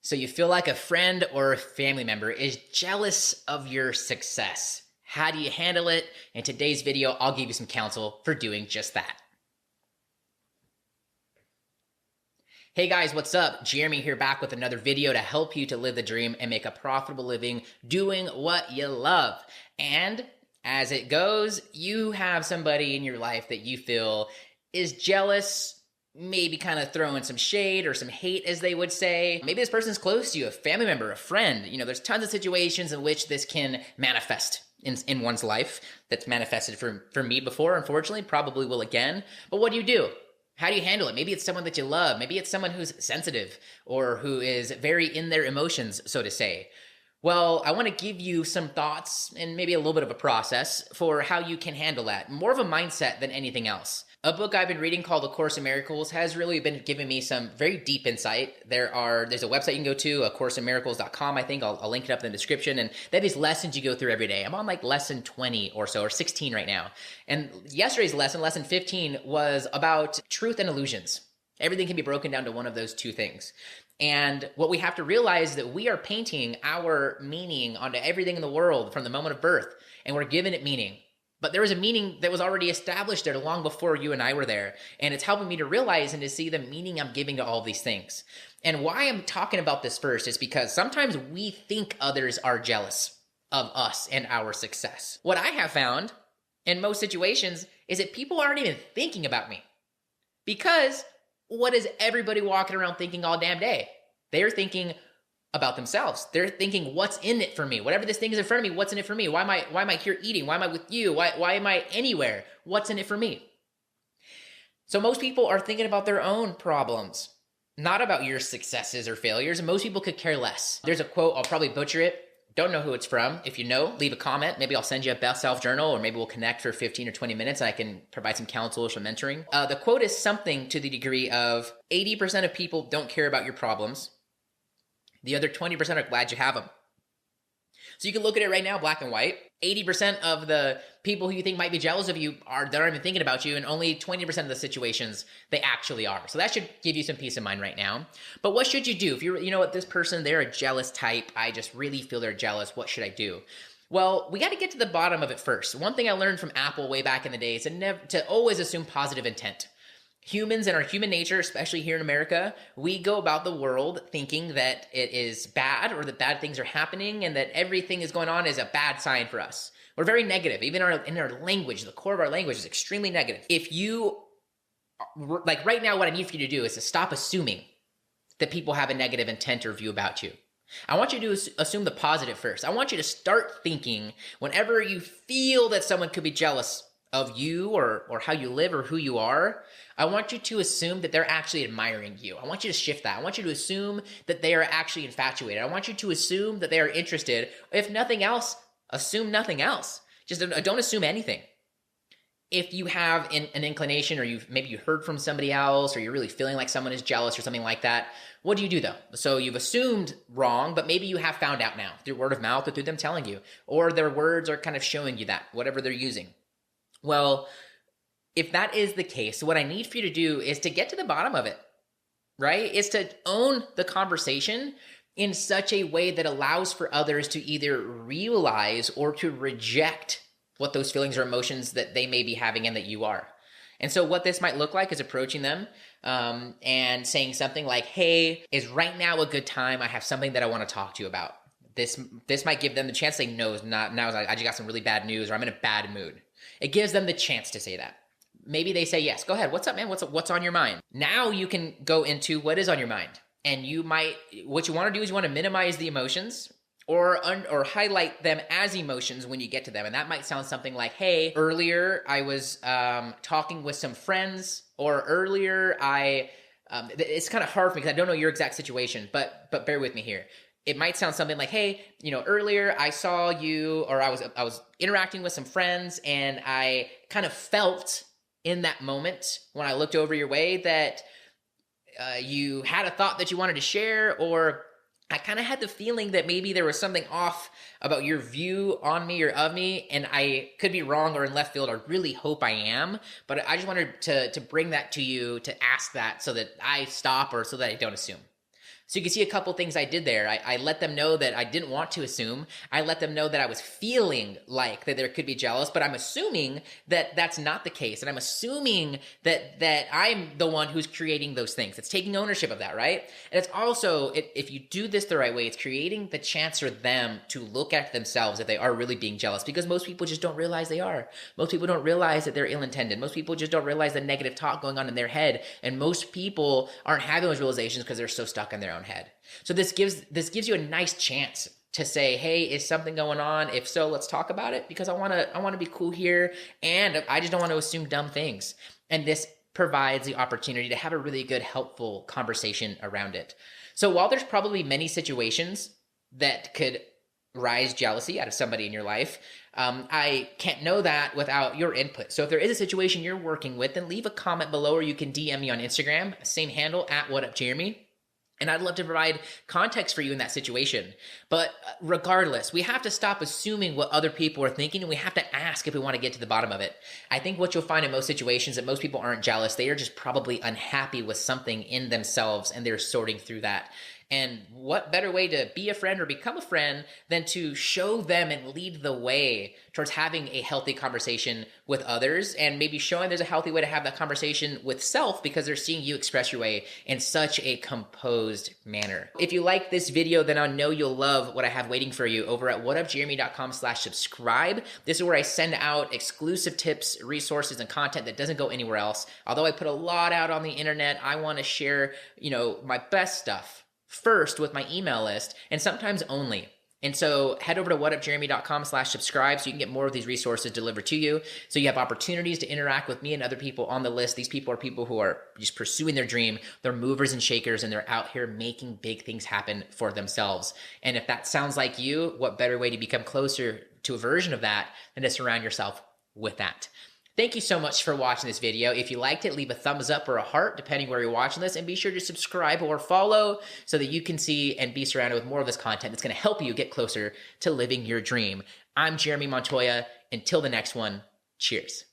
So you feel like a friend or a family member is jealous of your success. How do you handle it? In today's video, I'll give you some counsel for doing just that. Hey guys, what's up? Jeremy here, back with another video to help you to live the dream and make a profitable living doing what you love. And as it goes, you have somebody in your life that you feel is jealous, maybe kind of throwing some shade or some hate, as they would say. Maybe this person's close to you, a family member, a friend. You know, there's tons of situations in which this can manifest in one's life. That's manifested for me before, unfortunately, probably will again. But what do? How do you handle it? Maybe it's someone that you love. Maybe it's someone who's sensitive or who is very in their emotions, so to say. Well, I want to give you some thoughts and maybe a little bit of a process for how you can handle that. More of a mindset than anything else. A book I've been reading called A Course in Miracles has really been giving me some very deep insight. There's a website you can go to, acourseinmiracles.com, I think. I'll link it up in the description. And they have these lessons you go through every day. I'm on like lesson 20 or so, or 16 right now. And yesterday's lesson 15, was about truth and illusions. Everything can be broken down to one of those two things. And what we have to realize is that we are painting our meaning onto everything in the world from the moment of birth, and we're giving it meaning. But there was a meaning that was already established there long before you and I were there. And it's helping me to realize and to see the meaning I'm giving to all these things. And why I'm talking about this first is because sometimes we think others are jealous of us and our success. What I have found in most situations is that people aren't even thinking about me. Because what is everybody walking around thinking all damn day? They're thinking about themselves. They're thinking, what's in it for me? Whatever this thing is in front of me, what's in it for me? Why am I here eating? Why am I with you? Why am I anywhere? What's in it for me? So most people are thinking about their own problems, not about your successes or failures. And most people could care less. There's a quote, I'll probably butcher it. Don't know who it's from. If you know, leave a comment. Maybe I'll send you a best self journal, or maybe we'll connect for 15 or 20 minutes and I can provide some counsel or some mentoring. The quote is something to the degree of 80% of people don't care about your problems. The other 20% are glad you have them. So you can look at it right now, black and white. 80% of the people who you think might be jealous of you they're not even thinking about you, and only 20% of the situations they actually are. So that should give you some peace of mind right now. But what should you do? If you know what, this person, they're a jealous type, I just really feel they're jealous, what should I do? Well, we got to get to the bottom of it first. One thing I learned from Apple way back in the day is to always assume positive intent. Humans and our human nature, especially here in America, we go about the world thinking that it is bad or that bad things are happening and that everything is going on is a bad sign for us. We're very negative. Even in our language, the core of our language is extremely negative. If you, like right now, what I need for you to do is to stop assuming that people have a negative intent or view about you. I want you to assume the positive first. I want you to start thinking whenever you feel that someone could be jealous of you or how you live or who you are, I want you to assume that they're actually admiring you. I want you to shift that. I want you to assume that they are actually infatuated. I want you to assume that they are interested. If nothing else, assume nothing else. Just don't assume anything. If you have an inclination, or maybe you heard from somebody else, or you're really feeling like someone is jealous or something like that, what do you do though? So you've assumed wrong, but maybe you have found out now through word of mouth or through them telling you, or their words are kind of showing you that, whatever they're using. Well, if that is the case, what I need for you to do is to get to the bottom of it, right? Is to own the conversation in such a way that allows for others to either realize or to reject what those feelings or emotions that they may be having and that you are. And so what this might look like is approaching them and saying something like, hey, is right now a good time? I have something that I want to talk to you about. This might give them the chance to say, no, not now. I just got some really bad news, or I'm in a bad mood. It gives them the chance to say that. Maybe they say, yes, go ahead. What's up, man? What's on your mind? Now you can go into what is on your mind. And what you want to do is you want to minimize the emotions or highlight them as emotions when you get to them. And that might sound something like, hey, earlier I was talking with some friends, or earlier it's kind of hard for me because I don't know your exact situation, but bear with me here. It might sound something like, hey, earlier I saw you, or I was interacting with some friends, and I kind of felt in that moment when I looked over your way that you had a thought that you wanted to share, or I kind of had the feeling that maybe there was something off about your view on me or of me, and I could be wrong or in left field. I really hope I am, but I just wanted to bring that to you, to ask that so that I stop, or so that I don't assume. So you can see a couple things I did there. I let them know that I didn't want to assume. I let them know that I was feeling like that there could be jealous, but I'm assuming that that's not the case. And I'm assuming that I'm the one who's creating those things. It's taking ownership of that, right? And it's also, if you do this the right way, it's creating the chance for them to look at themselves if they are really being jealous, because most people just don't realize they are. Most people don't realize that they're ill-intended. Most people just don't realize the negative talk going on in their head. And most people aren't having those realizations because they're so stuck in their own head. So this gives you a nice chance to say, hey, is something going on? If so, let's talk about it, because I want to be cool here, and I just don't want to assume dumb things. And this provides the opportunity to have a really good, helpful conversation around it. So while there's probably many situations that could rise jealousy out of somebody in your life, I can't know that without your input. So if there is a situation you're working with, then leave a comment below, or you can DM me on Instagram, same handle, @WhatUpJeremy. And I'd love to provide context for you in that situation. But regardless, we have to stop assuming what other people are thinking, and we have to ask if we want to get to the bottom of it. I think what you'll find in most situations that most people aren't jealous. They are just probably unhappy with something in themselves, and they're sorting through that. And what better way to be a friend or become a friend than to show them and lead the way towards having a healthy conversation with others, and maybe showing there's a healthy way to have that conversation with self, because they're seeing you express your way in such a composed manner. If you like this video, then I know you'll love what I have waiting for you over at whatupjeremy.com/subscribe. This is where I send out exclusive tips, resources, and content that doesn't go anywhere else. Although I put a lot out on the internet, I want to share, my best stuff first with my email list, and sometimes only. And so head over to whatupjeremy.com/subscribe so you can get more of these resources delivered to you. So you have opportunities to interact with me and other people on the list. These people are people who are just pursuing their dream. They're movers and shakers, and they're out here making big things happen for themselves. And if that sounds like you, what better way to become closer to a version of that than to surround yourself with that? Thank you so much for watching this video. If you liked it, leave a thumbs up or a heart, depending where you're watching this, and be sure to subscribe or follow so that you can see and be surrounded with more of this content that's going to help you get closer to living your dream. I'm Jeremy Montoya. Until the next one, cheers.